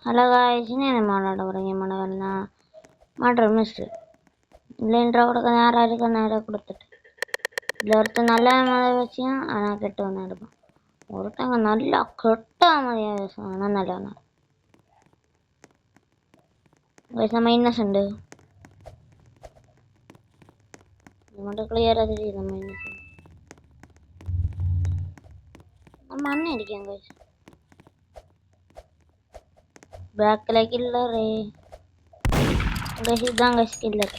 అలాగాయని మాట్లాడవరంగ మనవన్నా மாற்ற மிஸ்டர் இல்லைன்ற கொடுக்க நேரம் இருக்க நேரம் கொடுத்துட்டு இதில் ஒருத்தர் நல்ல மத வச்சியும் ஆனால் கெட்டவனாக இருப்பான் ஒருத்தங்க நல்லா கெட்ட மதியாக பேசுவான் ஆனால் நல்லவனா நம்ம இன்னசென்ட் இது மட்டும் கிளியராக தெரியுது நம்ம இன்னசென்ட் நம்ம அண்ணன் இருக்கேன் கைஸ் பேக்கில் கில்லரு கைஸ் இதுதான் கைஸ் கில்லர்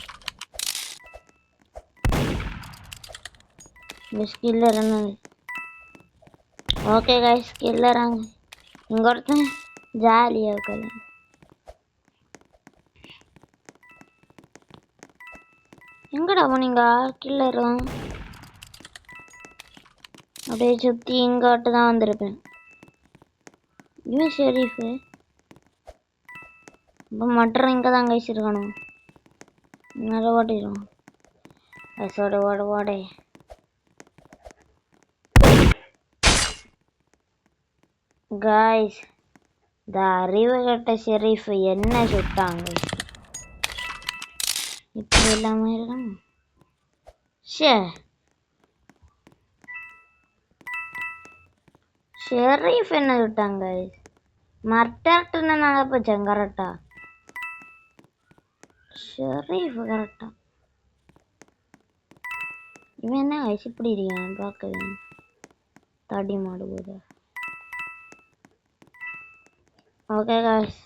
கில்லர் என்னது ஓகே கைஸ் கில்லராங்க இங்கே ஒருத்தன் ஜாலியாக இருக்காது எங்கடா போனீங்க கில்லரும் அப்படியே சுற்றி இங்காட்டு தான் வந்திருப்பேன் இவன் ஷெரீஃபு இப்போ மட்டம் இங்கே தான் கைஸ் இருக்கணும் நிறைய ஓட்டிடுவோம் பஸ்ஸோட ஓடே காய்ஸ் இந்த அறிவு கட்ட ஷெரீஃப் என்ன சுட்டாங்க இப்படி எல்லாமே இருக்கணும் ஷெரீஃப் என்ன சுட்டாங்க மர்டர்ட்டுன்னு நடப்பச்சேன் கரெக்டா ஷெரீஃப் கரெக்டா இவன் என்ன கைஸ் இப்படி இருக்கான் பார்க்க தடி மாடு போது ஓகே காய்ஸ்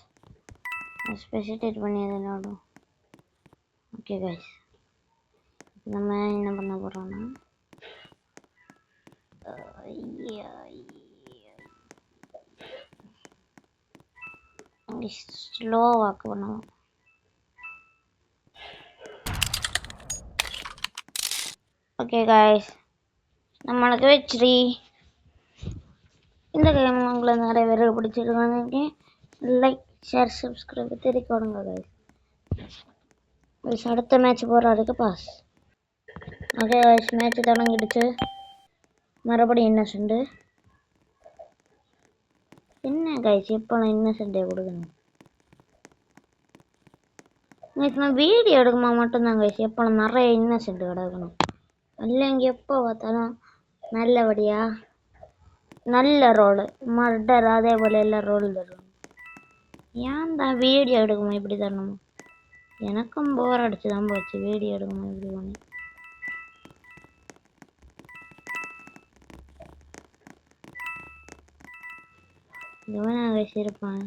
ஸ்பெசிடேட் பண்ணி எதனாலும் ஓகே காய்ஸ் நம்ம என்ன பண்ண போகிறோன்னா ஸ்லோவாக்கு பண்ணுவோம் ஓகே காய்ஸ் நம்மளுக்கு வச்சுரி இந்த கேம் உங்களை நிறைய பேருக்கு பிடிச்சிருக்காங்க லைக் ஷேர் சப்ஸ்கிரைப் தெரிவிக்கணுங்க கைஸ் அடுத்த மேட்ச் போகிறாருக்கு பாஸ் ஓகே கைஸ் மேட்ச் தொடங்கிடுச்சு மறுபடியும் இன்னசென்ட் என்ன கைஸ் இப்போ நான் இன்னசென்ட்டே கொடுக்கணும் கைஸ் நான் வீடியோ எடுக்குமா மட்டும்தான் கைஸ் எப்போ நான் நிறைய இன்னசென்ட் கிடக்கணும் இல்லைங்க எப்போ பார்த்தாலும் நல்லபடியா நல்ல ரோடு மர்டர் அதே போல் எல்லாம் ரோல் தருவோம் ஏன் தான் வீடியோ எடுக்குமா இப்படி தரணுமா எனக்கும் போர் அடிச்சு தான் போச்சு வீடியோ எடுக்குமா இப்படி பண்ணி இவனாக வச்சிருப்பான்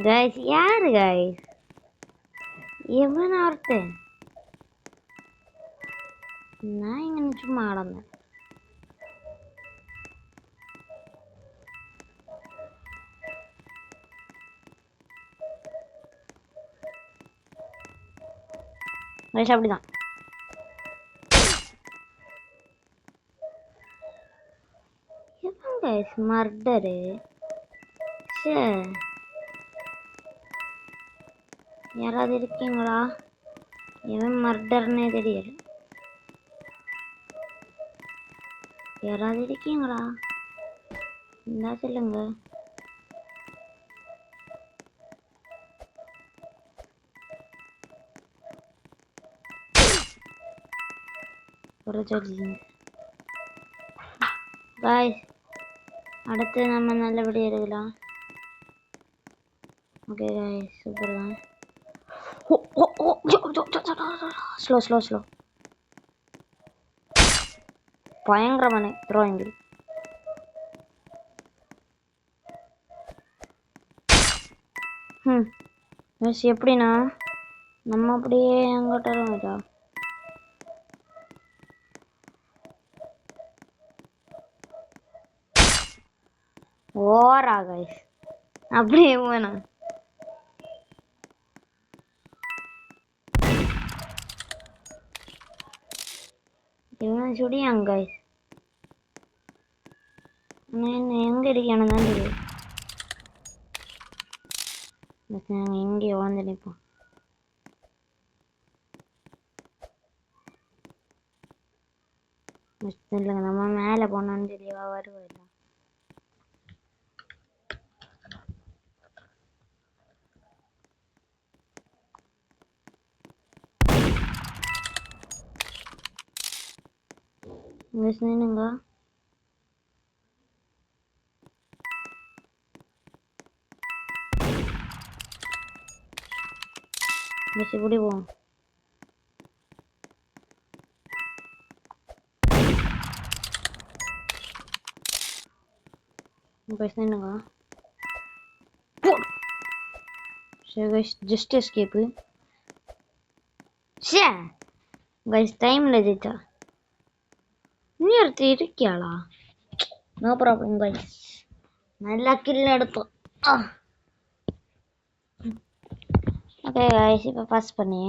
கைஸ் யாரு கைஸ் எவன் ஒருத்தன் நான் இங்கே சும்மா ஆடந்தேன் கைஸ் அப்படிதான் எவன் கைஸ் மர்டரு யாராவது இருக்கீங்களா எவன் மர்டர்னே தெரியல யாராவது இருக்கீங்களா இருந்தா சொல்லுங்க ஒரு சொல்லுங்க பாய் அடுத்து நம்ம நல்லபடி எடுக்கலாம் ஓகே गाइस சூப்பர் தான் ஸ்லோ பயங்கரமான த்ரோயிங் மிஸ் எப்படின்னா நம்ம அப்படியே அங்கிட்ட இருக்கா ஓரா गाइस அப்படியே வேணாம் இவன் சுடியாங்க गाइस நான் எங்க இருக்கேன்னு தான் தெரியும் நாங்கள் இங்கே வாழ்ந்து நிற்போம் இல்லைங்க நம்ம மேலே போனோம்னு தெரியவா வருவோம். நின்னுங்க இப்படி போவோம். நின்னுங்க ஜஸ்ட் எஸ்கேப்பு. ஷே கைஸ் டைம்ல ஜெயிச்சா நீ ஒருத்தர் இருக்கியாளா? நோ ப்ராப்ளம் கைஸ், நல்லா கில் எடுத்தோம். ஓகே கைஸ், இப்போ பாஸ் பண்ணி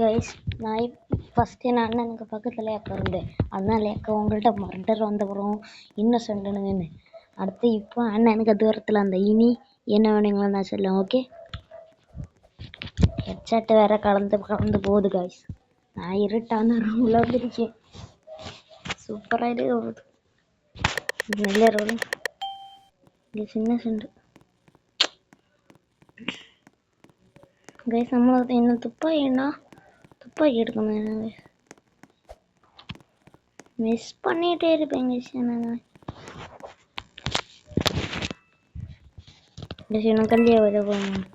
கைஸ் நான் ஃபஸ்ட்டு என் அண்ணனுக்கு பக்கத்தில் ஏக்க இருந்தேன். அதனால ஏக்க உங்கள்கிட்ட மர்டர் வந்தப்புறம் இன்னசென்ட்னு அடுத்து இப்போ அண்ணனுக்கு தூரத்தில் அந்த இனி என்ன வேணுங்களோ நான் சொல்லுவேன். ஓகே, ஹெட்செட் வேற கலந்து போகுது கைஸ். நான் இருட்டான ரூமில் வந்துருக்கேன். சூப்பராக போகுது, நல்ல ரோடு. இங்கே சின்ன செண்டு கைஸ். நம்மளுக்கு என்ன துப்பாக்கி எடுக்கணும். மிஸ் பண்ணிகிட்டே இருப்பேன் கைஸ். இன்னும் கல்லியா வர போகணும்.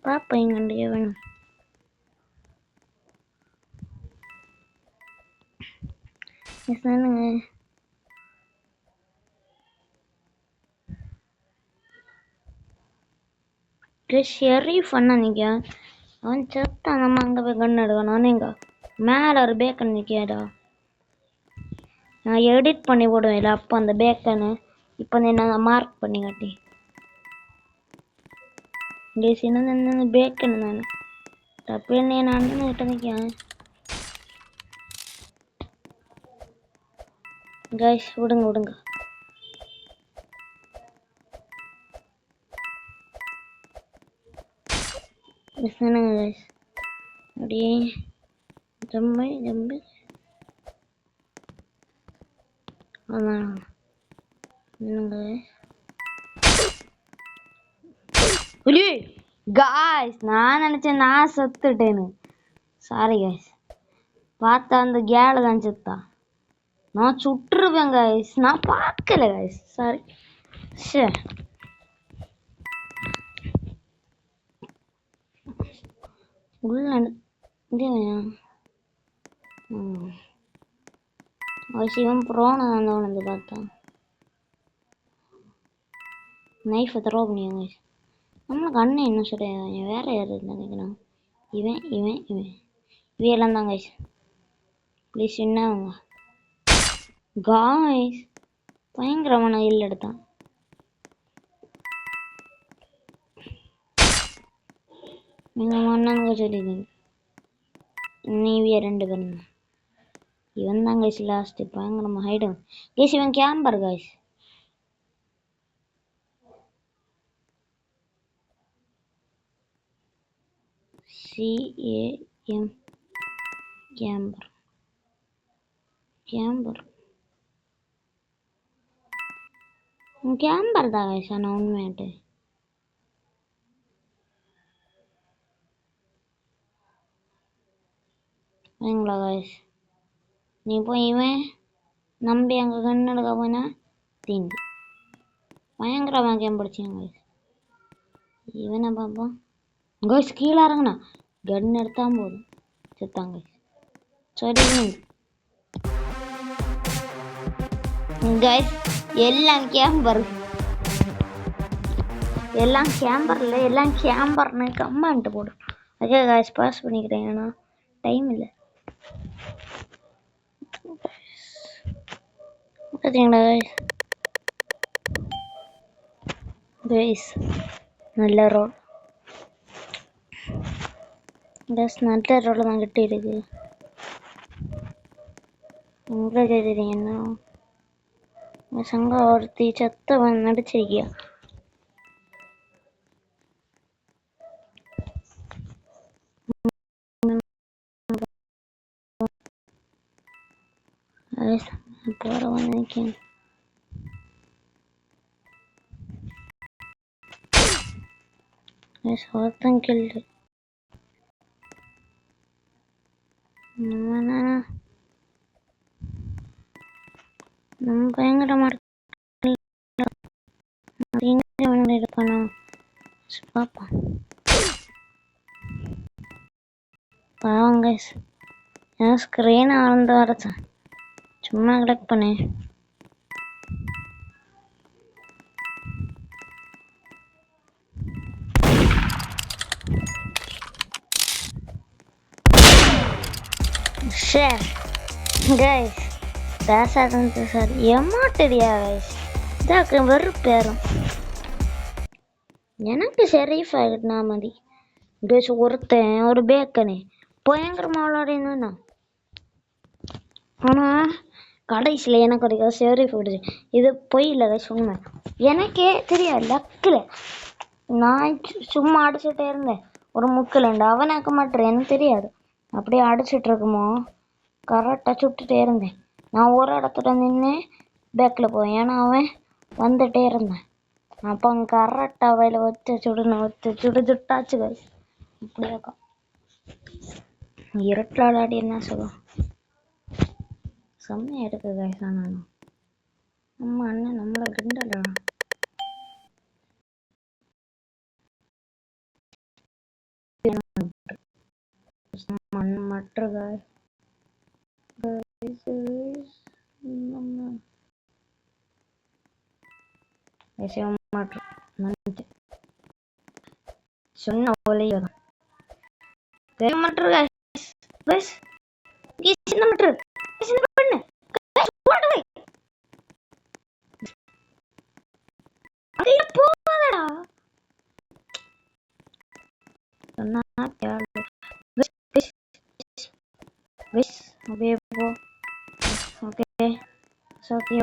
பாப்பேன் கண்டியா வேணும். ஷெரீஃப் அண்ணா நிற்க அவன் செத்தா. நம்ம அங்கே போய் கண் எடுக்கணும். எங்க மேலே ஒரு பேக்கன் நிற்காடா. நான் எடிட் பண்ணி போடுவேன் இல்லை அப்போ அந்த பேக்கனு இப்போ நான் மார்க் பண்ணி காட்டி சின்ன பேக்கன் நான் அப்படி நான் அண்ணன் கிட்ட நிற்கேன். கைஸ் விடுங்க கைஸ். அப்படியே ஜம்பு அதான் காய்ஸ். நான் நினைச்சேன் நான் செத்துட்டேன்னு. சாரி காய்ஸ், பார்த்தா அந்த கேல தான் செத்தா. நான் சுட்டுருவேன் காய்ஸ், நான் பார்க்கல காய்ஸ். சாரி. உள்ள சிவன் ப்ரோனை வந்து பார்த்தா நைஃபை த்ரோ பண்ணியாங்க. நம்மளுக்கு அண்ணன் என்ன சொல்ல வேற யார் நினைக்கணும். இவையெல்லாம் தான் கைஸ். ப்ளீஸ் என்னவங்க காய்ஸ் பயங்கரமான இல்லை எடுத்தான். எங்கள் அண்ணனுங்க சொல்லிடுங்க நீவிய 2 பேரும். இவன் தான் கைஸ் லாஸ்ட் பயங்கரமா ஹைடும் கைஸ். இவன் கேம்பர் கைஸ். CAM கேம்பர் தான் கைஸ். ஆனால் உண்மையாட்டு சரிங்களா கைஸ். நீ போய் இவன் நம்பி அங்கே கண் எடுக்க போனா தீண்டு பயங்கரமாக கேம் படிச்சாங்க கைஸ். இவனை பார்ப்போம் கைஸ். கீழே இறங்குனா கன் எடுத்தான் போதும் செத்தாங்க சரி கைஸ். எல்லாம் கேம்பரில் எல்லாம் கேம்பர்னு கம்மான்ட்டு போடும். ஓகே கைஸ், பாஸ் பண்ணிக்கிறேன் ஏன்னா டைம் இல்லை. பார்த்தீங்களா கைஸ், நல்ல ரோல் கைஸ். நல்ல ரோல் தான் கிட்டே இருக்கு. உங்களுக்கு தெரியுங்கன்னா சங்கா ஒருத்தி செத்தவன் நடிச்சிருக்கியா. guys, போற வந்திருக்கேன். guys, ஒருத்தன் கில்லு. நம்ம பயங்கரமா இருக்கானோ பாப்போம். பாவம் guys, என் ஸ்கிரீன் ஆழ்ந்து வரச்சேன். சும்மா கிளிக் பண்ணு. ஷேர் கைஸ் பேசாதது சார் ஏமாட்டுறியா கைஸ் இதாக்கு வெறுப்பேறும். எனக்கு ஷெரீஃப் ஆகிட்டுனா மதி கைஸ் ஒருத்தன் ஒரு பேக்கனே பயங்கரமா விளாடினா. ஆனால் கடைசியில் எனக்கு ஒரு ஷெரீஃப் விடுச்சு. இது பொய் இல்லை கைஸ் உண்மை. எனக்கே தெரியாது லக்கில் நான் சும்மா அடிச்சுட்டே இருந்தேன். ஒரு முக்கில் அவனுக்கு மாட்டேன் எனக்கு தெரியாது. அப்படியே அடிச்சுட்டு இருக்குமோ கரெக்டாக சுட்டுட்டே இருந்தேன். நான் ஒரு இடத்துல நின்று பேக்கில் போவேன். ஏன்னா அவன் வந்துட்டே இருந்தேன். அப்போ அங்கே கரெக்டாக அவையில் சுட்டாச்சு கைஸ். இப்படி இருக்கும் இருட்டில் விளையாடி என்ன சொல்லுவோம். செம்மையாக எடுக்கு கைஸ். ஆனால் நம்ம அண்ணன் நம்மளை கிண்டல மற்ற சொன்ன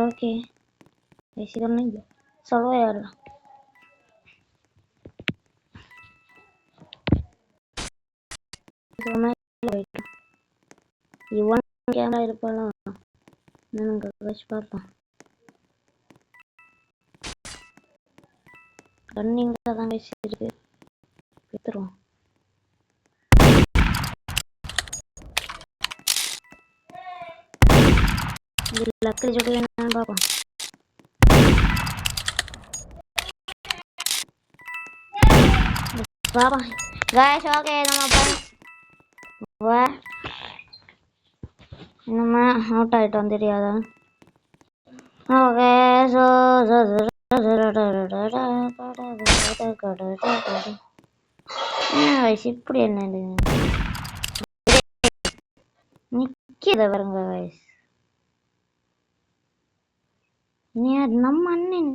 ஓகே சொல்லவே யாரும் இவன் கேமரா இருப்பாளா எனக்கு வச்சு பார்ப்போம். ரன்னிங்காக தான் வச்சு இருக்கு வித்துருவோம். லக்கில் சொல்லி என்னன்னு பார்ப்போம். பாப்பா guys ஓகே நம்ம அவுட் ஆகிட்டோம் தெரியாதா. ஓகே ஸோ இப்படி என்ன நிற்கிறத வருங்க guys. நம்ம அண்ணன்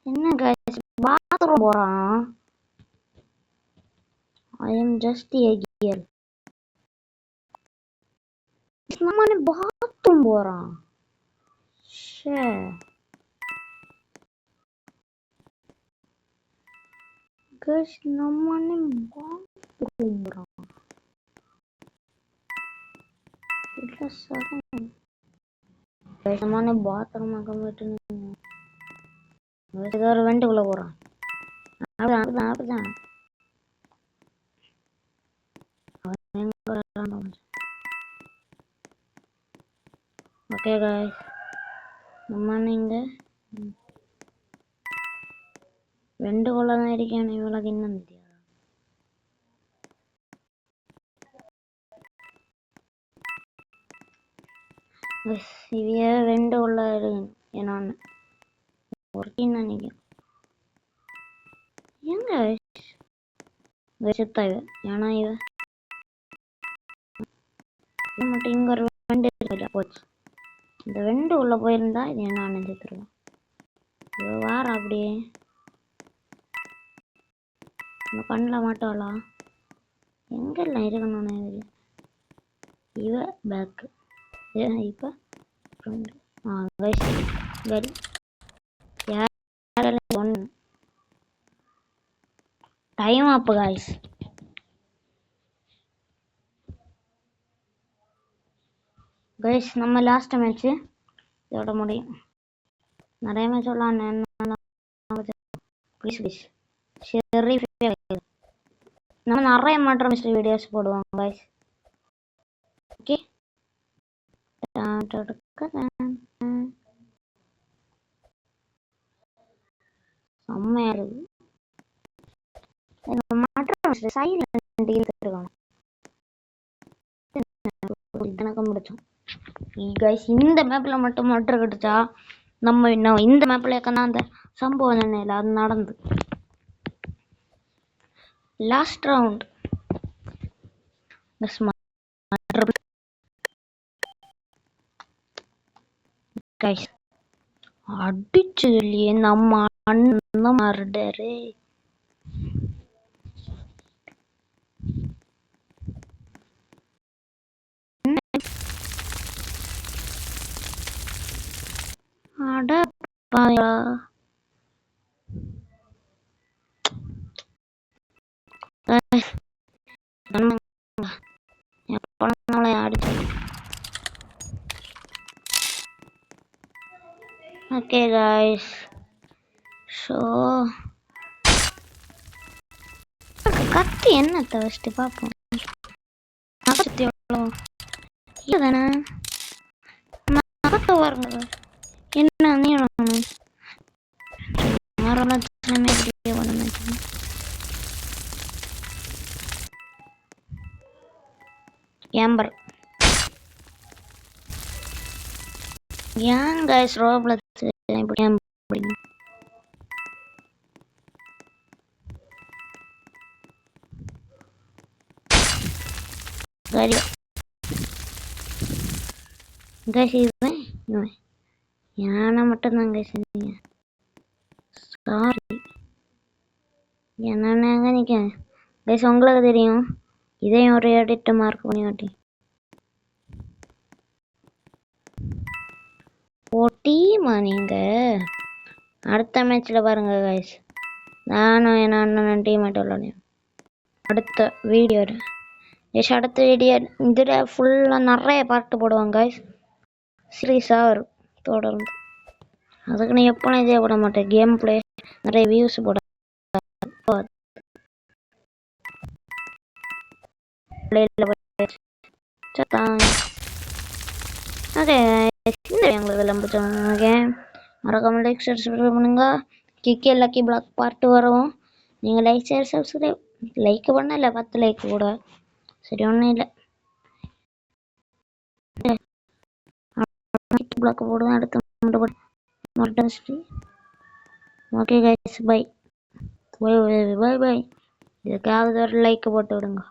என்ன guys பாத்ரூம் போகிறான். I am just a girl. நம்ம அண்ணன் பாத்ரூம் போகிறான். guys நம்ம அண்ணன் பாத்ரூம் போகிறான். இல்லை சகன் guys நம்ம அண்ணன் பாத்ரூம் போயிட்டு ஒரு வெண்டுக்குள்ளே போகிறான். அப்படிதான் ஓகே காய்ஸ் நம்ம நீங்கள் ரெண்டு கொள்ள தான் இருக்கேன். இவளுக்கு இன்னும் தெரியாது. இவைய ரெண்டு கொள்ள இருக்கேன் என்னான்னு ஒரு டீம் நினைக்கிறேன். எங்க செத்தா இவ ஏன்னா இவ மட்டும் இங்க ஒரு வெண்டு போச்சு. இந்த வெண்டு உள்ள போயிருந்தா இது என்ன செத்துருவோம். இவ வார அப்படியே நம்ம கண்ணில் மாட்டோம்லா எங்கெல்லாம் இருக்கணும்னு இவ பேக்கு இப்போ ஃப்ரெண்டு கடி யாரெல்லாம் ஒன்று டைம் அப்பு காய்ஸ். கைஸ் நம்ம லாஸ்ட் மேட்ச் இதோட முடியும். நிறைய மேட்ச் விளாட்னேன். ப்ளீஸ் ப்ளீஸ் சரி நம்ம நிறைய மாற்றம் மிஸ்ட்ரி வீடியோஸ் போடுவோம் கைஸ். ஓகே செம்மையா இருக்கு. மாற்றம் மிஸ்ட்ரி சைலண்ட் இருக்கணும். எனக்கு முடிச்சோம் கைஸ். இந்த மேப்ல மட்டும் மோட்டர் கிடைச்சா நம்ம இன்னும் இந்த மேப்ல அந்த சம்பவம் நினைல அது நடந்து லாஸ்ட் ரவுண்ட் கைஸ் அடிச்சு இல்லையே நம்ம அண்ணன் மர்டரு. அட பாயா அடிச்சு. ஓகே கைஸ் ஸோ கத்தி என்ன ஃபஸ்ட்டு பார்ப்போம். இல்லைதானே பாருங்க என்ன ஏம்பர் ஏன் கைஸ் ரோப்ளக்ஸ் கைஸ் இவன் யானை மட்டும்தான் கைஸ். சாரி என்னங்க நிற்க கைஸ். உங்களுக்கு தெரியும் இதையும் ஒரு எடிட்ட மார்க் பண்ணி காட்டி போட்டிமா நீங்க அடுத்த மேட்ச்ல பாருங்க கைஸ். நானும் என் அண்ணன் டீம்மேட் விளையாடுறேன் அடுத்த வீடியோ. கைஸ் அடுத்த வீடியோ இதில் ஃபுல்லாக நிறைய பாட்டு போடுவாங்க கைஸ். சீரியஸாக வரும் தொடர்ந்து. அதுக்கு நான் எப்போ இதே போட மாட்டேன். கேம் பிளே நிறைய வியூஸ் போட ஓகே இந்த எங்களுக்கு விளம்பிச்சோங்க. மறக்காம லைக் சப்ஸ்கிரைப் பண்ணுங்க. கிக்கே லக்கி பிளாக் பார்ட்டு வரும். நீங்கள் லைக் ஷேர் சப்ஸ்கிரைப் லைக் பண்ணல 10 லைக் கூட சரி ஒன்றும் இல்லை. பிளாக் போடுவேன் அடுத்து. Okay guys bye bye bye bye. இதுக்காவது ஒரு லைக் போட்டு விடுங்க.